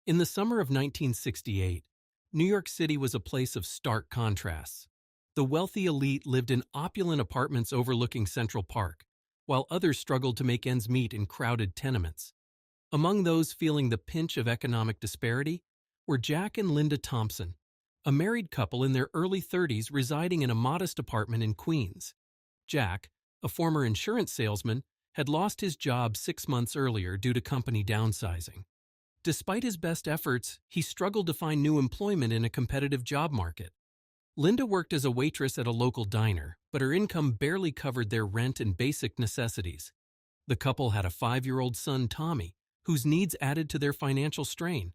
In the summer of 1968, New York City was a place of stark contrasts. The wealthy elite lived in opulent apartments overlooking Central Park, while others struggled to make ends meet in crowded tenements. Among those feeling the pinch of economic disparity were Jack and Linda Thompson, a married couple in their early 30s residing in a modest apartment in Queens. Jack, a former insurance salesman, had lost his job 6 months earlier due to company downsizing. Despite his best efforts, he struggled to find new employment in a competitive job market. Linda worked as a waitress at a local diner, but her income barely covered their rent and basic necessities. The couple had a 5-year-old son, Tommy, whose needs added to their financial strain.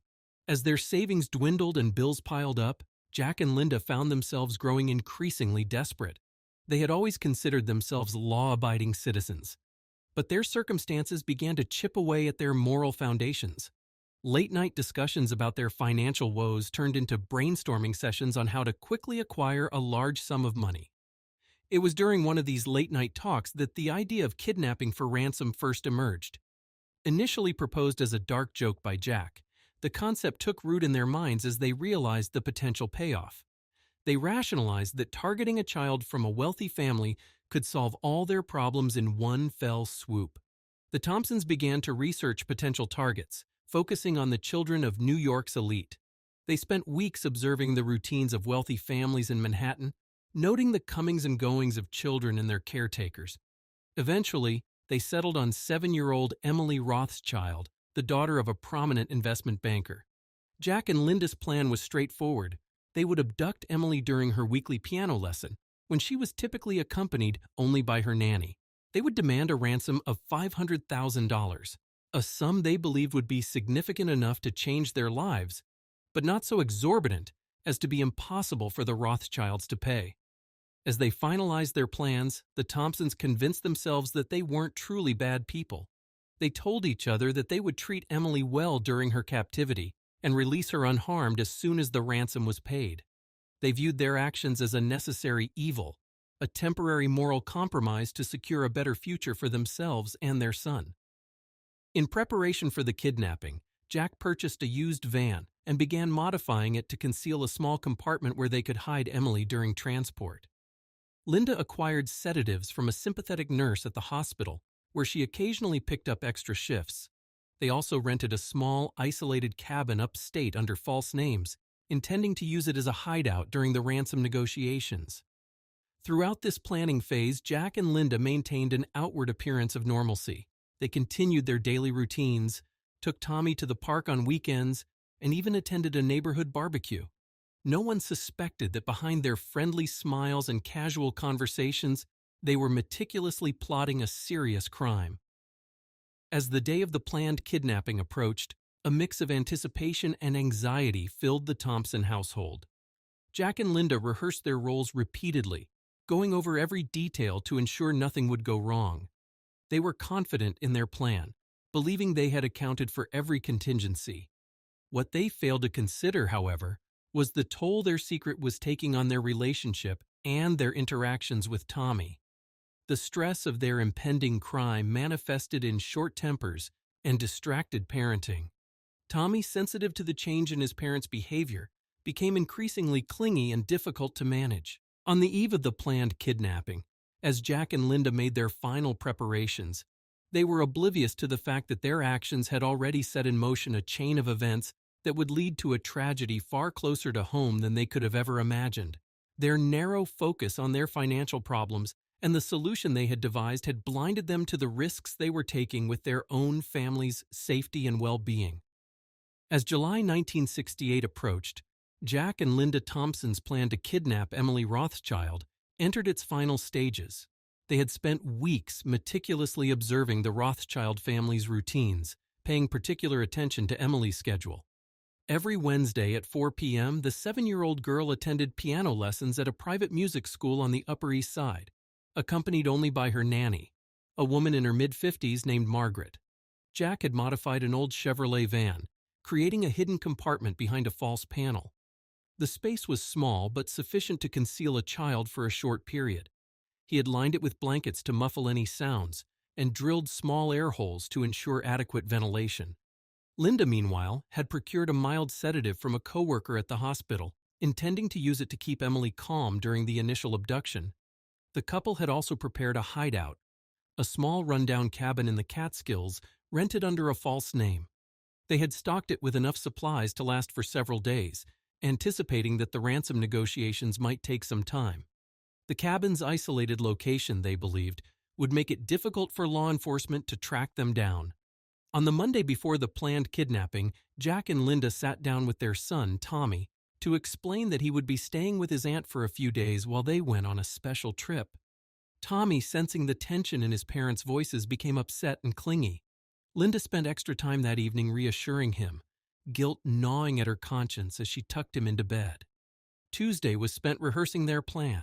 As their savings dwindled and bills piled up, Jack and Linda found themselves growing increasingly desperate. They had always considered themselves law-abiding citizens, but their circumstances began to chip away at their moral foundations. Late-night discussions about their financial woes turned into brainstorming sessions on how to quickly acquire a large sum of money. It was during one of these late-night talks that the idea of kidnapping for ransom first emerged. Initially proposed as a dark joke by Jack, the concept took root in their minds as they realized the potential payoff. They rationalized that targeting a child from a wealthy family could solve all their problems in one fell swoop. The Thompsons began to research potential targets, focusing on the children of New York's elite. They spent weeks observing the routines of wealthy families in Manhattan, noting the comings and goings of children and their caretakers. Eventually, they settled on 7-year-old Emily Rothschild, the daughter of a prominent investment banker. Jack and Linda's plan was straightforward. They would abduct Emily during her weekly piano lesson, when she was typically accompanied only by her nanny. They would demand a ransom of $500,000, a sum they believed would be significant enough to change their lives, but not so exorbitant as to be impossible for the Rothschilds to pay. As they finalized their plans, the Thompsons convinced themselves that they weren't truly bad people. They told each other that they would treat Emily well during her captivity and release her unharmed as soon as the ransom was paid. They viewed their actions as a necessary evil, a temporary moral compromise to secure a better future for themselves and their son. In preparation for the kidnapping, Jack purchased a used van and began modifying it to conceal a small compartment where they could hide Emily during transport. Linda acquired sedatives from a sympathetic nurse at the hospital, where she occasionally picked up extra shifts. They also rented a small, isolated cabin upstate under false names, intending to use it as a hideout during the ransom negotiations. Throughout this planning phase, Jack and Linda maintained an outward appearance of normalcy. They continued their daily routines, took Tommy to the park on weekends, and even attended a neighborhood barbecue. No one suspected that behind their friendly smiles and casual conversations, they were meticulously plotting a serious crime. As the day of the planned kidnapping approached, a mix of anticipation and anxiety filled the Thompson household. Jack and Linda rehearsed their roles repeatedly, going over every detail to ensure nothing would go wrong. They were confident in their plan, believing they had accounted for every contingency. What they failed to consider, however, was the toll their secret was taking on their relationship and their interactions with Tommy. The stress of their impending crime manifested in short tempers and distracted parenting. Tommy, sensitive to the change in his parents' behavior, became increasingly clingy and difficult to manage. On the eve of the planned kidnapping, as Jack and Linda made their final preparations, they were oblivious to the fact that their actions had already set in motion a chain of events that would lead to a tragedy far closer to home than they could have ever imagined. Their narrow focus on their financial problems and the solution they had devised had blinded them to the risks they were taking with their own family's safety and well-being. As July 1968 approached, Jack and Linda Thompson's plan to kidnap Emily Rothschild entered its final stages. They had spent weeks meticulously observing the Rothschild family's routines, paying particular attention to Emily's schedule. Every Wednesday at 4 p.m., the 7-year-old girl attended piano lessons at a private music school on the Upper East Side, accompanied only by her nanny, a woman in her mid-50s named Margaret. Jack had modified an old Chevrolet van, creating a hidden compartment behind a false panel. The space was small but sufficient to conceal a child for a short period. He had lined it with blankets to muffle any sounds and drilled small air holes to ensure adequate ventilation. Linda, meanwhile, had procured a mild sedative from a coworker at the hospital, intending to use it to keep Emily calm during the initial abduction. The couple had also prepared a hideout, a small rundown cabin in the Catskills rented under a false name. They had stocked it with enough supplies to last for several days, anticipating that the ransom negotiations might take some time. The cabin's isolated location, they believed, would make it difficult for law enforcement to track them down. On the Monday before the planned kidnapping, Jack and Linda sat down with their son, Tommy, to explain that he would be staying with his aunt for a few days while they went on a special trip. Tommy, sensing the tension in his parents' voices, became upset and clingy. Linda spent extra time that evening reassuring him, guilt gnawing at her conscience as she tucked him into bed. Tuesday was spent rehearsing their plan.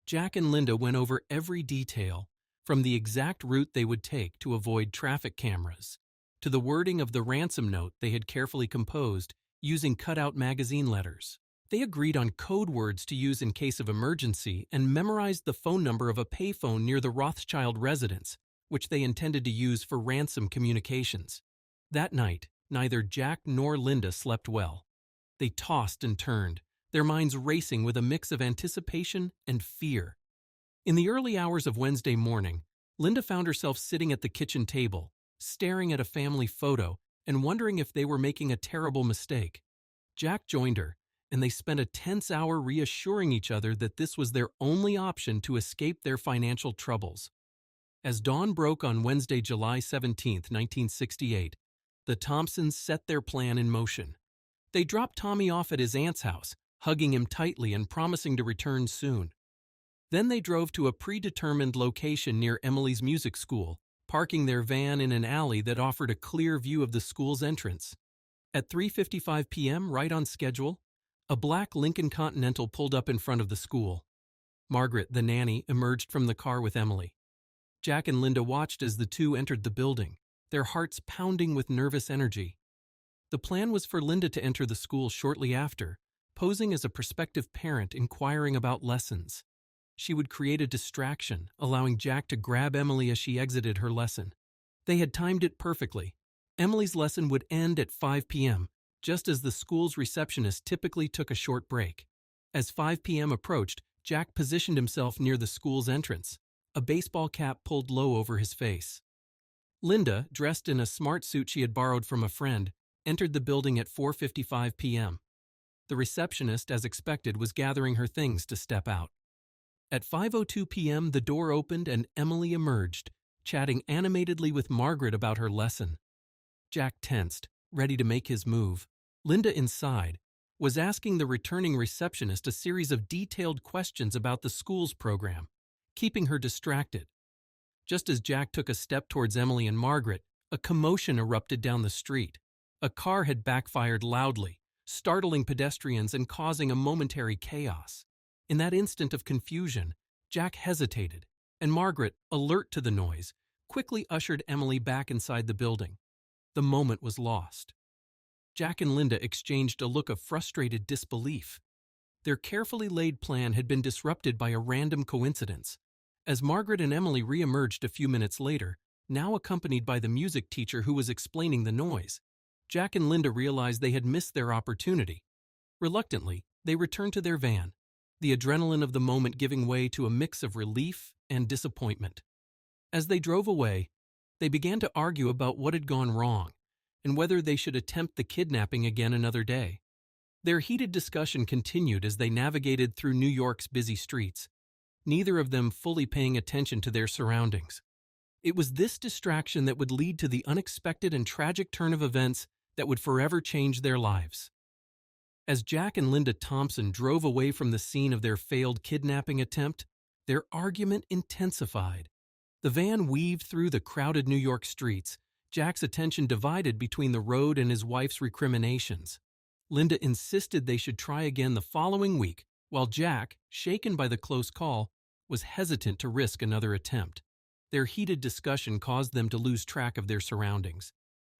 Jack and Linda went over every detail, from the exact route they would take to avoid traffic cameras, to the wording of the ransom note they had carefully composed using cutout magazine letters. They agreed on code words to use in case of emergency and memorized the phone number of a payphone near the Rothschild residence, which they intended to use for ransom communications. That night, neither Jack nor Linda slept well. They tossed and turned, their minds racing with a mix of anticipation and fear. In the early hours of Wednesday morning, Linda found herself sitting at the kitchen table, staring at a family photo and wondering if they were making a terrible mistake. Jack joined her, and they spent a tense hour reassuring each other that this was their only option to escape their financial troubles. As dawn broke on Wednesday, July 17, 1968, the Thompsons set their plan in motion. They dropped Tommy off at his aunt's house, hugging him tightly and promising to return soon. Then they drove to a predetermined location near Emily's music school, parking their van in an alley that offered a clear view of the school's entrance. At 3:55 p.m., right on schedule, a black Lincoln Continental pulled up in front of the school. Margaret, the nanny, emerged from the car with Emily. Jack and Linda watched as the two entered the building, their hearts pounding with nervous energy. The plan was for Linda to enter the school shortly after, posing as a prospective parent inquiring about lessons. She would create a distraction, allowing Jack to grab Emily as she exited her lesson. They had timed it perfectly. Emily's lesson would end at 5 p.m., just as the school's receptionist typically took a short break. As 5 p.m. approached, Jack positioned himself near the school's entrance, a baseball cap pulled low over his face. Linda, dressed in a smart suit she had borrowed from a friend, entered the building at 4:55 p.m. The receptionist, as expected, was gathering her things to step out. At 5:02 p.m., the door opened and Emily emerged, chatting animatedly with Margaret about her lesson. Jack tensed, ready to make his move. Linda, inside, was asking the returning receptionist a series of detailed questions about the school's program, keeping her distracted. Just as Jack took a step towards Emily and Margaret, a commotion erupted down the street. A car had backfired loudly, startling pedestrians and causing a momentary chaos. In that instant of confusion, Jack hesitated, and Margaret, alert to the noise, quickly ushered Emily back inside the building. The moment was lost. Jack and Linda exchanged a look of frustrated disbelief. Their carefully laid plan had been disrupted by a random coincidence. As Margaret and Emily re-emerged a few minutes later, now accompanied by the music teacher who was explaining the noise, Jack and Linda realized they had missed their opportunity. Reluctantly, they returned to their van, the adrenaline of the moment giving way to a mix of relief and disappointment. As they drove away, they began to argue about what had gone wrong and whether they should attempt the kidnapping again another day. Their heated discussion continued as they navigated through New York's busy streets, neither of them fully paying attention to their surroundings. It was this distraction that would lead to the unexpected and tragic turn of events that would forever change their lives. As Jack and Linda Thompson drove away from the scene of their failed kidnapping attempt, their argument intensified. The van weaved through the crowded New York streets, Jack's attention divided between the road and his wife's recriminations. Linda insisted they should try again the following week, while Jack, shaken by the close call, was hesitant to risk another attempt. Their heated discussion caused them to lose track of their surroundings.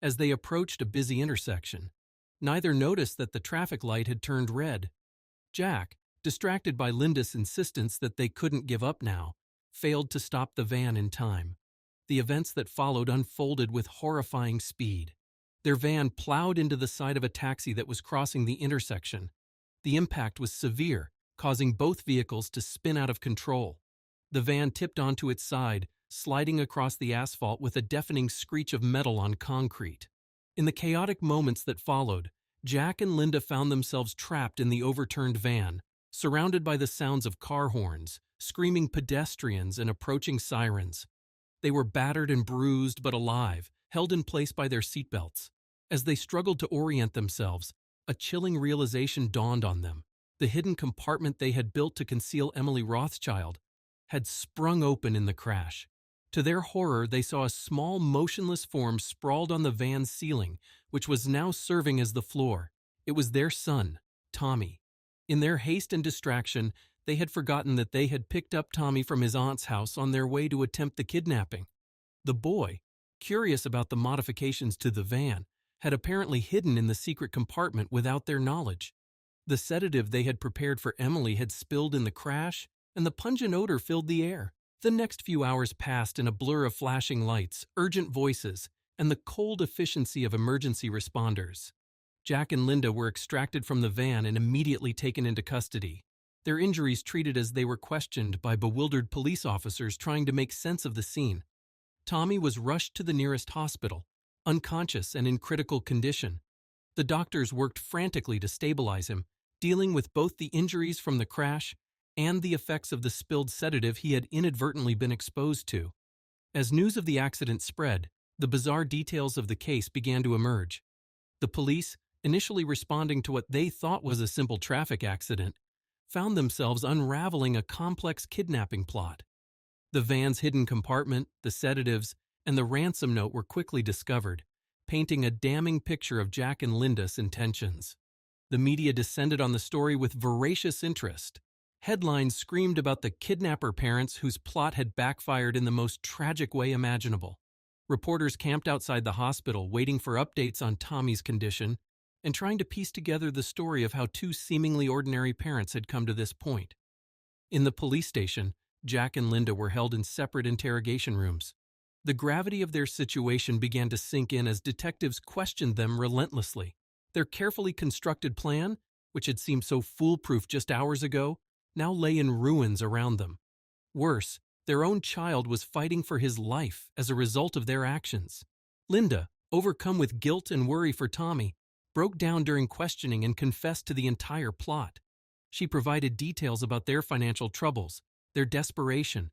As they approached a busy intersection, neither noticed that the traffic light had turned red. Jack, distracted by Linda's insistence that they couldn't give up now, failed to stop the van in time. The events that followed unfolded with horrifying speed. Their van plowed into the side of a taxi that was crossing the intersection. The impact was severe, causing both vehicles to spin out of control. The van tipped onto its side, sliding across the asphalt with a deafening screech of metal on concrete. In the chaotic moments that followed, Jack and Linda found themselves trapped in the overturned van, surrounded by the sounds of car horns, screaming pedestrians, and approaching sirens. They were battered and bruised but alive, held in place by their seatbelts. As they struggled to orient themselves, a chilling realization dawned on them. The hidden compartment they had built to conceal Emily Rothschild had sprung open in the crash. To their horror, they saw a small, motionless form sprawled on the van's ceiling, which was now serving as the floor. It was their son, Tommy. In their haste and distraction, they had forgotten that they had picked up Tommy from his aunt's house on their way to attempt the kidnapping. The boy, curious about the modifications to the van, had apparently hidden in the secret compartment without their knowledge. The sedative they had prepared for Emily had spilled in the crash, and the pungent odor filled the air. The next few hours passed in a blur of flashing lights, urgent voices, and the cold efficiency of emergency responders. Jack and Linda were extracted from the van and immediately taken into custody, their injuries treated as they were questioned by bewildered police officers trying to make sense of the scene. Tommy was rushed to the nearest hospital, unconscious and in critical condition. The doctors worked frantically to stabilize him, dealing with both the injuries from the crash and the effects of the spilled sedative he had inadvertently been exposed to. As news of the accident spread, the bizarre details of the case began to emerge. The police, initially responding to what they thought was a simple traffic accident, found themselves unraveling a complex kidnapping plot. The van's hidden compartment, the sedatives, and the ransom note were quickly discovered, painting a damning picture of Jack and Linda's intentions. The media descended on the story with voracious interest. Headlines screamed about the kidnapper parents whose plot had backfired in the most tragic way imaginable. Reporters camped outside the hospital waiting for updates on Tommy's condition and trying to piece together the story of how two seemingly ordinary parents had come to this point. In the police station, Jack and Linda were held in separate interrogation rooms. The gravity of their situation began to sink in as detectives questioned them relentlessly. Their carefully constructed plan, which had seemed so foolproof just hours ago, now lay in ruins around them. Worse, their own child was fighting for his life as a result of their actions. Linda, overcome with guilt and worry for Tommy, broke down during questioning and confessed to the entire plot. She provided details about their financial troubles, their desperation,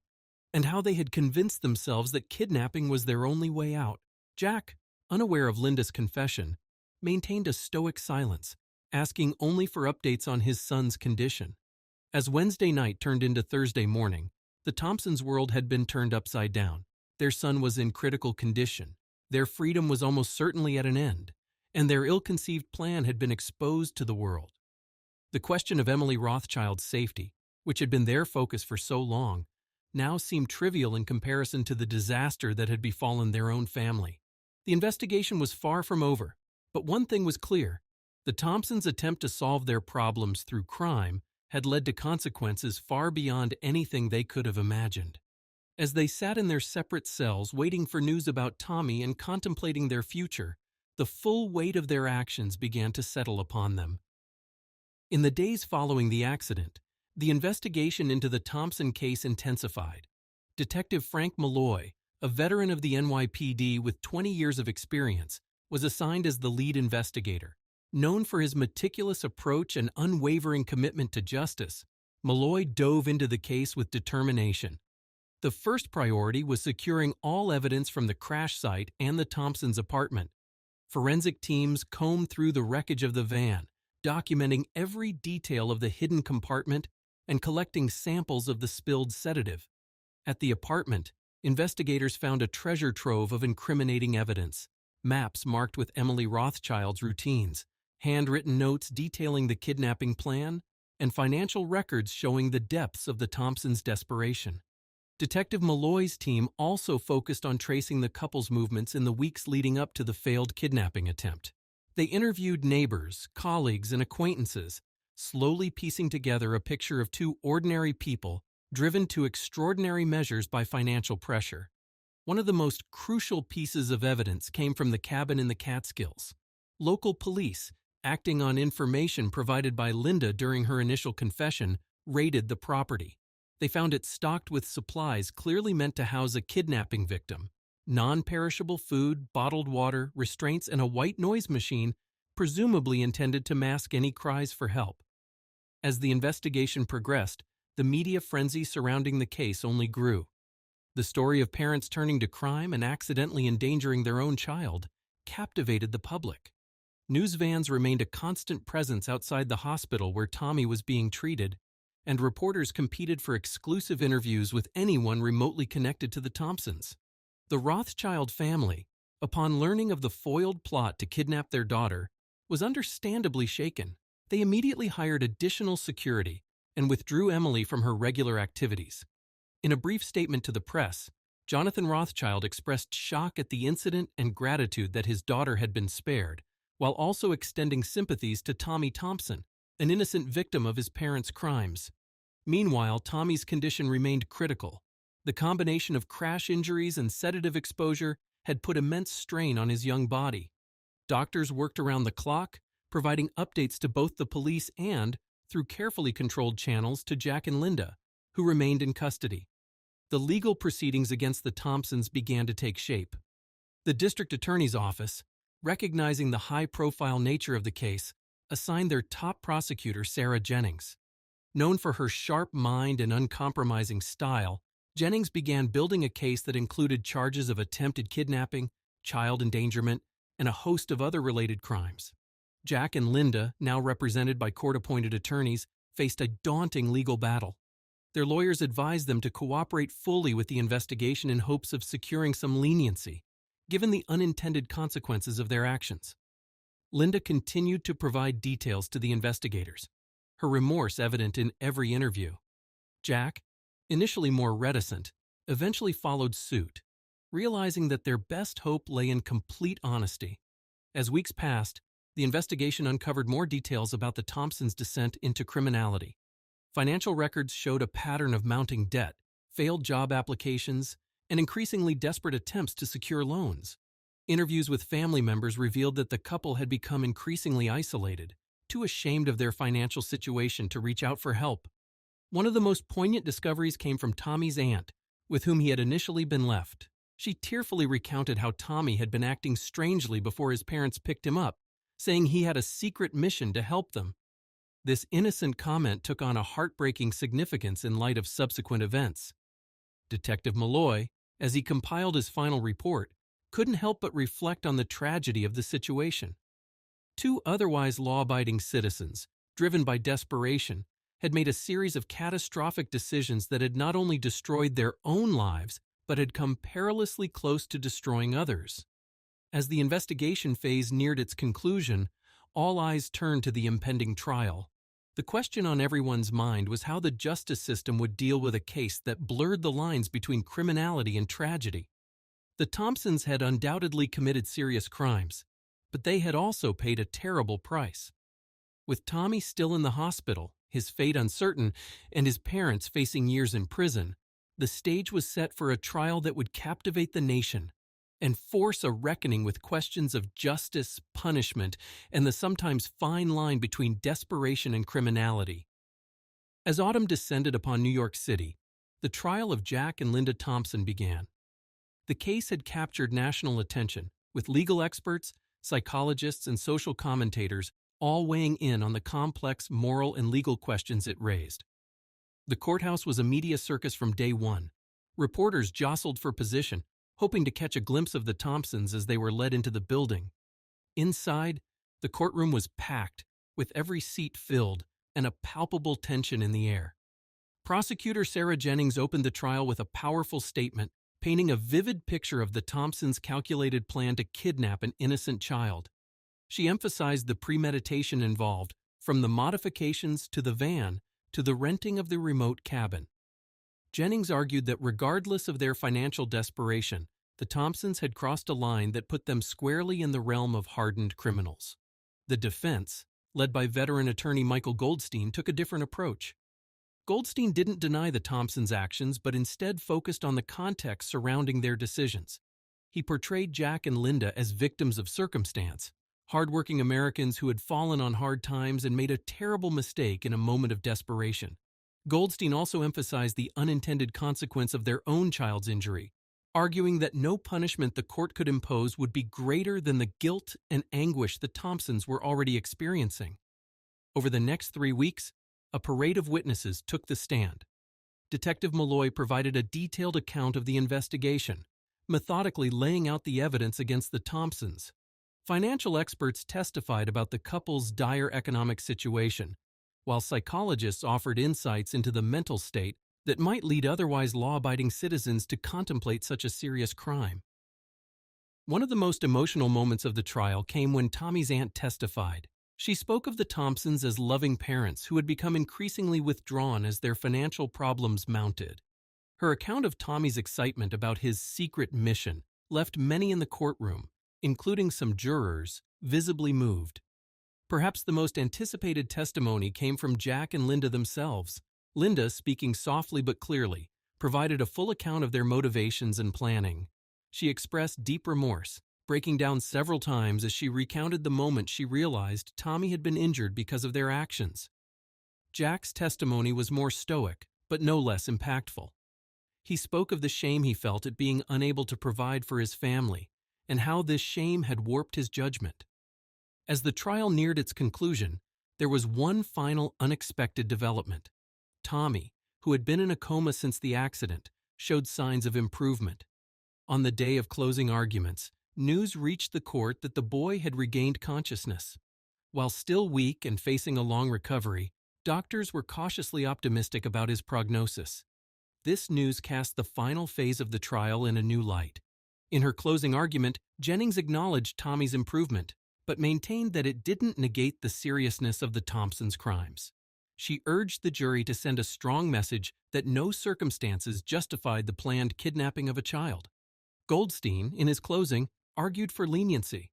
and how they had convinced themselves that kidnapping was their only way out. Jack, unaware of Linda's confession, maintained a stoic silence, asking only for updates on his son's condition. As Wednesday night turned into Thursday morning, the Thompsons' world had been turned upside down. Their son was in critical condition, their freedom was almost certainly at an end, and their ill-conceived plan had been exposed to the world. The question of Emily Rothschild's safety, which had been their focus for so long, now seemed trivial in comparison to the disaster that had befallen their own family. The investigation was far from over, but one thing was clear. The Thompsons' attempt to solve their problems through crime had led to consequences far beyond anything they could have imagined. As they sat in their separate cells waiting for news about Tommy and contemplating their future, the full weight of their actions began to settle upon them. In the days following the accident, the investigation into the Thompson case intensified. Detective Frank Malloy, a veteran of the NYPD with 20 years of experience, was assigned as the lead investigator. Known for his meticulous approach and unwavering commitment to justice, Malloy dove into the case with determination. The first priority was securing all evidence from the crash site and the Thompsons' apartment. Forensic teams combed through the wreckage of the van, documenting every detail of the hidden compartment and collecting samples of the spilled sedative. At the apartment, investigators found a treasure trove of incriminating evidence: maps marked with Emily Rothschild's routines, handwritten notes detailing the kidnapping plan, and financial records showing the depths of the Thompsons' desperation. Detective Malloy's team also focused on tracing the couple's movements in the weeks leading up to the failed kidnapping attempt. They interviewed neighbors, colleagues, and acquaintances, slowly piecing together a picture of two ordinary people driven to extraordinary measures by financial pressure. One of the most crucial pieces of evidence came from the cabin in the Catskills. Local police, acting on information provided by Linda during her initial confession, raided the property. They found it stocked with supplies clearly meant to house a kidnapping victim. Non-perishable food, bottled water, restraints, and a white noise machine, presumably intended to mask any cries for help. As the investigation progressed, the media frenzy surrounding the case only grew. The story of parents turning to crime and accidentally endangering their own child captivated the public. News vans remained a constant presence outside the hospital where Tommy was being treated, and reporters competed for exclusive interviews with anyone remotely connected to the Thompsons. The Rothschild family, upon learning of the foiled plot to kidnap their daughter, was understandably shaken. They immediately hired additional security and withdrew Emily from her regular activities. In a brief statement to the press, Jonathan Rothschild expressed shock at the incident and gratitude that his daughter had been spared, while also extending sympathies to Tommy Thompson, an innocent victim of his parents' crimes. Meanwhile, Tommy's condition remained critical. The combination of crash injuries and sedative exposure had put immense strain on his young body. Doctors worked around the clock, providing updates to both the police and, through carefully controlled channels, to Jack and Linda, who remained in custody. The legal proceedings against the Thompsons began to take shape. The district attorney's office, recognizing the high-profile nature of the case, assigned their top prosecutor, Sarah Jennings. Known for her sharp mind and uncompromising style, Jennings began building a case that included charges of attempted kidnapping, child endangerment, and a host of other related crimes. Jack and Linda, now represented by court-appointed attorneys, faced a daunting legal battle. Their lawyers advised them to cooperate fully with the investigation in hopes of securing some leniency, given the unintended consequences of their actions. Linda continued to provide details to the investigators, her remorse evident in every interview. Jack, initially more reticent, eventually followed suit, realizing that their best hope lay in complete honesty. As weeks passed, the investigation uncovered more details about the Thompsons' descent into criminality. Financial records showed a pattern of mounting debt, failed job applications, and increasingly desperate attempts to secure loans. Interviews with family members revealed that the couple had become increasingly isolated, too ashamed of their financial situation to reach out for help. One of the most poignant discoveries came from Tommy's aunt, with whom he had initially been left. She tearfully recounted how Tommy had been acting strangely before his parents picked him up, saying he had a secret mission to help them. This innocent comment took on a heartbreaking significance in light of subsequent events. Detective Malloy, as he compiled his final report, couldn't help but reflect on the tragedy of the situation. Two otherwise law-abiding citizens, driven by desperation, had made a series of catastrophic decisions that had not only destroyed their own lives, but had come perilously close to destroying others. As the investigation phase neared its conclusion, all eyes turned to the impending trial. The question on everyone's mind was how the justice system would deal with a case that blurred the lines between criminality and tragedy. The Thompsons had undoubtedly committed serious crimes, but they had also paid a terrible price. With Tommy still in the hospital, his fate uncertain, and his parents facing years in prison, the stage was set for a trial that would captivate the nation and force a reckoning with questions of justice, punishment, and the sometimes fine line between desperation and criminality. As autumn descended upon New York City, the trial of Jack and Linda Thompson began. The case had captured national attention, with legal experts, psychologists, and social commentators all weighing in on the complex moral and legal questions it raised. The courthouse was a media circus from day one. Reporters jostled for position, hoping to catch a glimpse of the Thompsons as they were led into the building. Inside, the courtroom was packed, with every seat filled, and a palpable tension in the air. Prosecutor Sarah Jennings opened the trial with a powerful statement, painting a vivid picture of the Thompsons' calculated plan to kidnap an innocent child. She emphasized the premeditation involved, from the modifications to the van to the renting of the remote cabin. Jennings argued that regardless of their financial desperation, the Thompsons had crossed a line that put them squarely in the realm of hardened criminals. The defense, led by veteran attorney Michael Goldstein, took a different approach. Goldstein didn't deny the Thompsons' actions but instead focused on the context surrounding their decisions. He portrayed Jack and Linda as victims of circumstance, hardworking Americans who had fallen on hard times and made a terrible mistake in a moment of desperation. Goldstein also emphasized the unintended consequence of their own child's injury, arguing that no punishment the court could impose would be greater than the guilt and anguish the Thompsons were already experiencing. Over the next 3 weeks, a parade of witnesses took the stand. Detective Malloy provided a detailed account of the investigation, methodically laying out the evidence against the Thompsons. Financial experts testified about the couple's dire economic situation, while psychologists offered insights into the mental state that might lead otherwise law-abiding citizens to contemplate such a serious crime. One of the most emotional moments of the trial came when Tommy's aunt testified. She spoke of the Thompsons as loving parents who had become increasingly withdrawn as their financial problems mounted. Her account of Tommy's excitement about his secret mission left many in the courtroom, including some jurors, visibly moved. Perhaps the most anticipated testimony came from Jack and Linda themselves. Linda, speaking softly but clearly, provided a full account of their motivations and planning. She expressed deep remorse, breaking down several times as she recounted the moment she realized Tommy had been injured because of their actions. Jack's testimony was more stoic, but no less impactful. He spoke of the shame he felt at being unable to provide for his family, and how this shame had warped his judgment. As the trial neared its conclusion, there was one final unexpected development. Tommy, who had been in a coma since the accident, showed signs of improvement. On the day of closing arguments, news reached the court that the boy had regained consciousness. While still weak and facing a long recovery, doctors were cautiously optimistic about his prognosis. This news cast the final phase of the trial in a new light. In her closing argument, Jennings acknowledged Tommy's improvement, but maintained that it didn't negate the seriousness of the Thompsons' crimes. She urged the jury to send a strong message that no circumstances justified the planned kidnapping of a child. Goldstein, in his closing, argued for leniency.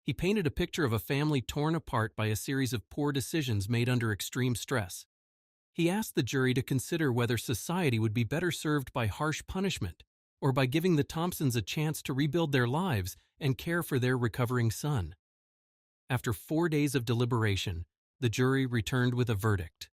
He painted a picture of a family torn apart by a series of poor decisions made under extreme stress. He asked the jury to consider whether society would be better served by harsh punishment or by giving the Thompsons a chance to rebuild their lives and care for their recovering son. After 4 days of deliberation, the jury returned with a verdict.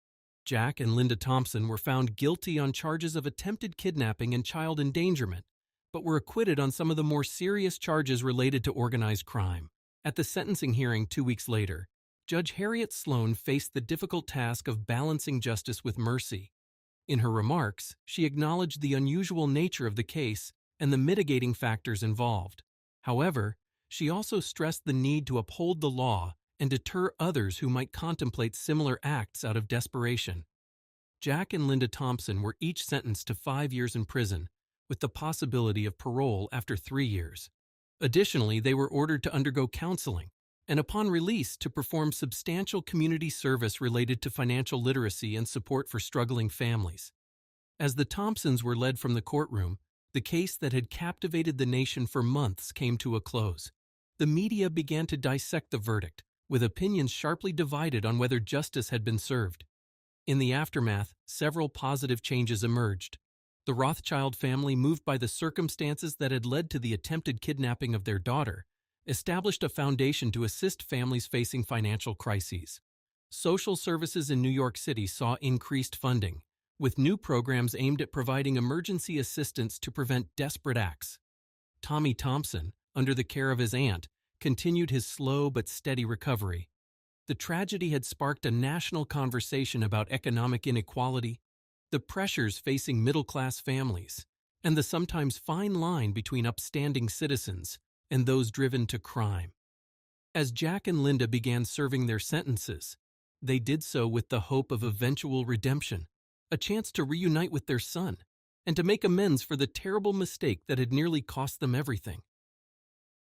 Jack and Linda Thompson were found guilty on charges of attempted kidnapping and child endangerment, but were acquitted on some of the more serious charges related to organized crime. At the sentencing hearing 2 weeks later, Judge Harriet Sloan faced the difficult task of balancing justice with mercy. In her remarks, she acknowledged the unusual nature of the case and the mitigating factors involved. However, she also stressed the need to uphold the law and deter others who might contemplate similar acts out of desperation. Jack and Linda Thompson were each sentenced to 5 years in prison, with the possibility of parole after 3 years. Additionally, they were ordered to undergo counseling, and upon release to perform substantial community service related to financial literacy and support for struggling families. As the Thompsons were led from the courtroom, the case that had captivated the nation for months came to a close. The media began to dissect the verdict, with opinions sharply divided on whether justice had been served. In the aftermath, several positive changes emerged. The Rothschild family, moved by the circumstances that had led to the attempted kidnapping of their daughter, established a foundation to assist families facing financial crises. Social services in New York City saw increased funding, with new programs aimed at providing emergency assistance to prevent desperate acts. Tommy Thompson, under the care of his aunt, continued his slow but steady recovery. The tragedy had sparked a national conversation about economic inequality, the pressures facing middle-class families, and the sometimes fine line between upstanding citizens and those driven to crime. As Jack and Linda began serving their sentences, they did so with the hope of eventual redemption, a chance to reunite with their son, and to make amends for the terrible mistake that had nearly cost them everything.